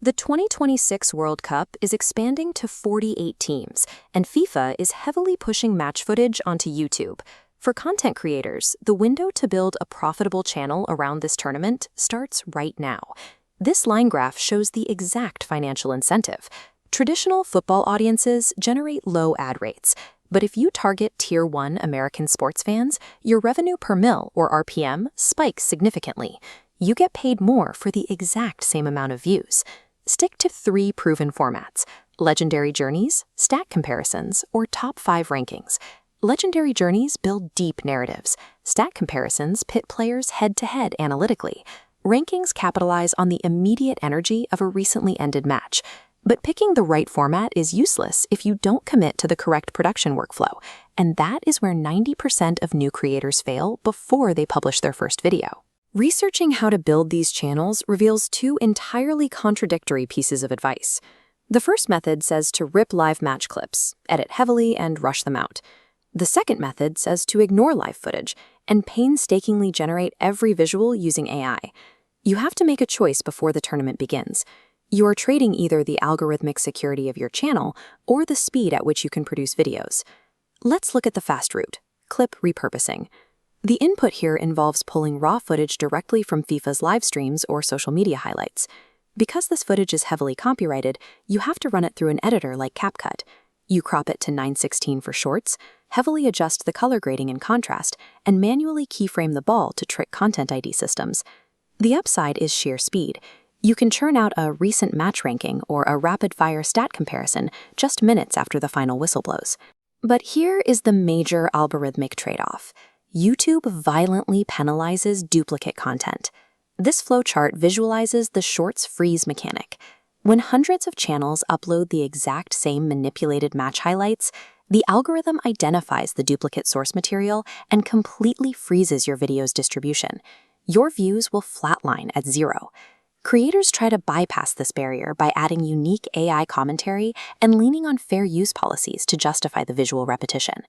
The 2026 World Cup is expanding to 48 teams, and FIFA is heavily pushing match footage onto YouTube. For content creators, the window to build a profitable channel around this tournament starts right now. This line graph shows the exact financial incentive. Traditional football audiences generate low ad rates, but if you target Tier 1 American sports fans, your revenue per mil, or RPM, spikes significantly. You get paid more for the exact same amount of views. Stick to 3 proven formats: legendary journeys, stat comparisons, or top 5 rankings. Legendary journeys build deep narratives. Stat comparisons pit players head-to-head analytically. Rankings capitalize on the immediate energy of a recently ended match. But picking the right format is useless if you don't commit to the correct production workflow, and that is where 90% of new creators fail before they publish their first video. Researching how to build these channels reveals 2 entirely contradictory pieces of advice. The first method says to rip live match clips, edit heavily, and rush them out. The second method says to ignore live footage and painstakingly generate every visual using AI. You have to make a choice before the tournament begins. You are trading either the algorithmic security of your channel or the speed at which you can produce videos. Let's look at the fast route: clip repurposing. The input here involves pulling raw footage directly from FIFA's live streams or social media highlights. Because this footage is heavily copyrighted, you have to run it through an editor like CapCut. You crop it to 9:16 for shorts, heavily adjust the color grading and contrast, and manually keyframe the ball to trick Content ID systems. The upside is sheer speed. You can churn out a recent match ranking or a rapid-fire stat comparison just minutes after the final whistle blows. But here is the major algorithmic trade-off. YouTube violently penalizes duplicate content. This flowchart visualizes the shorts freeze mechanic. When hundreds of channels upload the exact same manipulated match highlights, the algorithm identifies the duplicate source material and completely freezes your video's distribution. Your views will flatline at 0. Creators try to bypass this barrier by adding unique AI commentary and leaning on fair use policies to justify the visual repetition.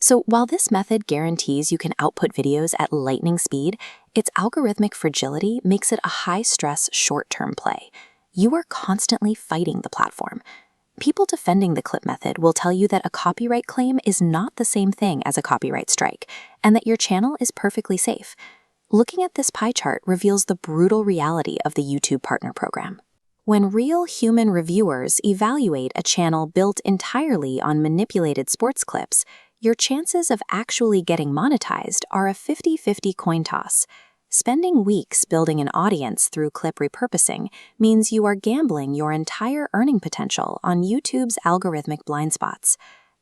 So while this method guarantees you can output videos at lightning speed, its algorithmic fragility makes it a high-stress, short-term play. You are constantly fighting the platform. People defending the clip method will tell you that a copyright claim is not the same thing as a copyright strike, and that your channel is perfectly safe. Looking at this pie chart reveals the brutal reality of the YouTube Partner Program. When real human reviewers evaluate a channel built entirely on manipulated sports clips, your chances of actually getting monetized are a 50-50 coin toss. Spending weeks building an audience through clip repurposing means you are gambling your entire earning potential on YouTube's algorithmic blind spots.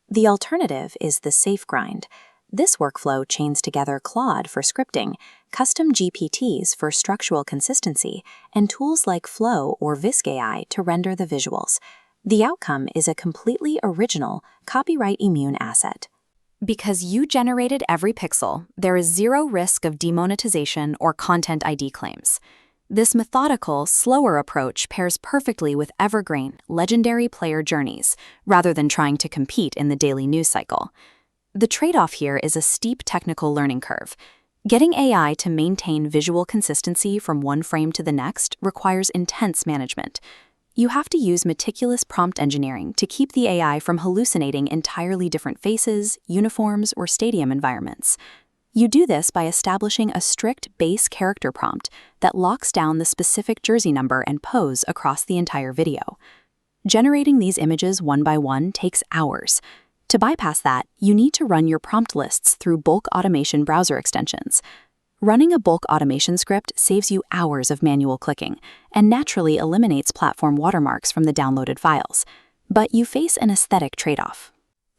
The alternative is the safe grind. This workflow chains together Claude for scripting, custom GPTs for structural consistency, and tools like Flow or Visk AI to render the visuals. The outcome is a completely original, copyright-immune asset. Because you generated every pixel, there is 0 risk of demonetization or Content ID claims. This methodical, slower approach pairs perfectly with evergreen, legendary player journeys, rather than trying to compete in the daily news cycle. The trade-off here is a steep technical learning curve. Getting AI to maintain visual consistency from one frame to the next requires intense management. You have to use meticulous prompt engineering to keep the AI from hallucinating entirely different faces, uniforms, or stadium environments. You do this by establishing a strict base character prompt that locks down the specific jersey number and pose across the entire video. Generating these images one by one takes hours. To bypass that, you need to run your prompt lists through bulk automation browser extensions. Running a bulk automation script saves you hours of manual clicking and naturally eliminates platform watermarks from the downloaded files. But you face an aesthetic trade-off.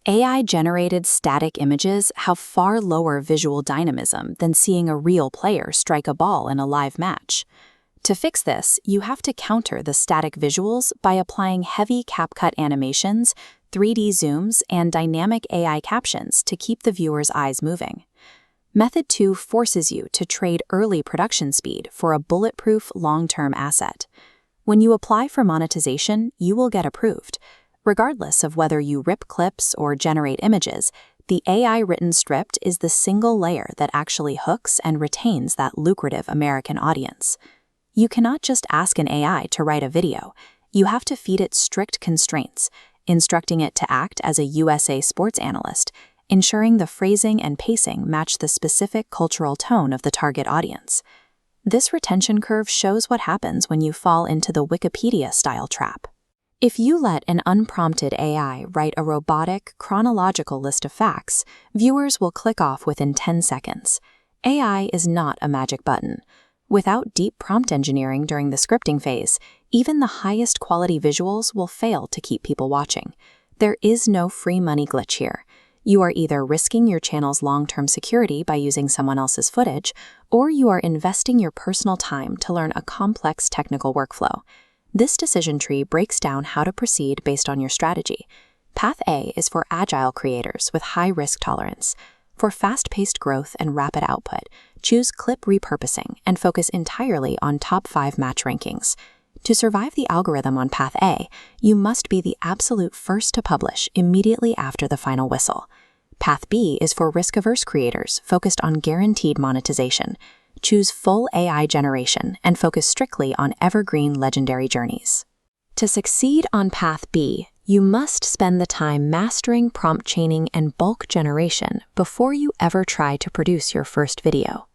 AI-generated static images have far lower visual dynamism than seeing a real player strike a ball in a live match. To fix this, you have to counter the static visuals by applying heavy CapCut animations, 3D zooms, and dynamic AI captions to keep the viewer's eyes moving. Method 2 forces you to trade early production speed for a bulletproof long-term asset. When you apply for monetization, you will get approved. Regardless of whether you rip clips or generate images, the AI-written script is the single layer that actually hooks and retains that lucrative American audience. You cannot just ask an AI to write a video. You have to feed it strict constraints, instructing it to act as a USA sports analyst, ensuring the phrasing and pacing match the specific cultural tone of the target audience. This retention curve shows what happens when you fall into the Wikipedia-style trap. If you let an unprompted AI write a robotic, chronological list of facts, viewers will click off within 10 seconds. AI is not a magic button. Without deep prompt engineering during the scripting phase, even the highest quality visuals will fail to keep people watching. There is no free money glitch here. You are either risking your channel's long-term security by using someone else's footage, or you are investing your personal time to learn a complex technical workflow. This decision tree breaks down how to proceed based on your strategy. Path A is for agile creators with high risk tolerance. For fast-paced growth and rapid output, choose clip repurposing and focus entirely on top 5 match rankings. To survive the algorithm on Path A, you must be the absolute first to publish immediately after the final whistle. Path B is for risk-averse creators focused on guaranteed monetization. Choose full AI generation and focus strictly on evergreen legendary journeys. To succeed on Path B, you must spend the time mastering prompt chaining and bulk generation before you ever try to produce your first video.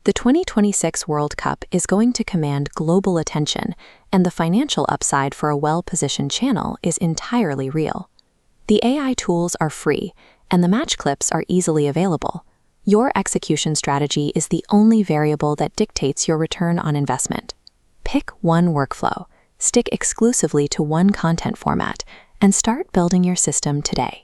The 2026 World Cup is going to command global attention, and the financial upside for a well-positioned channel is entirely real. The AI tools are free, and the match clips are easily available. Your execution strategy is the only variable that dictates your return on investment. Pick one workflow, stick exclusively to one content format, and start building your system today.